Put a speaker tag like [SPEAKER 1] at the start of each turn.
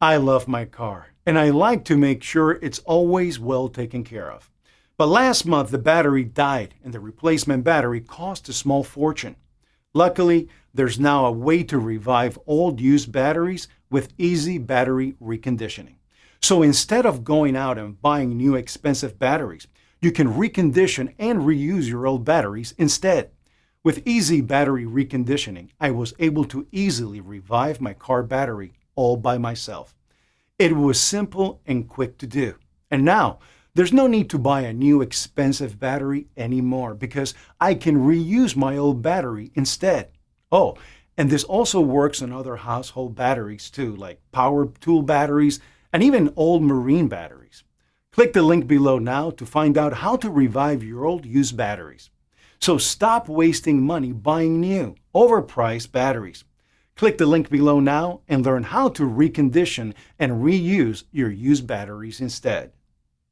[SPEAKER 1] I love my car, and I like to make sure it's always well taken care of. But last month, the battery died, and the replacement battery cost a small fortune. Luckily, there's now a way to revive old used batteries with easy battery reconditioning. So instead of going out and buying new expensive batteries, you can recondition and reuse your old batteries instead. With easy battery reconditioning, I was able to easily revive my car battery all by myself. It was simple and quick to do. And now, there's no need to buy a new expensive battery anymore because I can reuse my old battery instead. Oh, and this also works on other household batteries too, like power tool batteries and even old marine batteries. Click the link below now to find out how to revive your old used batteries. So stop wasting money buying new, overpriced batteries. Click the link below now and learn how to recondition and reuse your used batteries instead.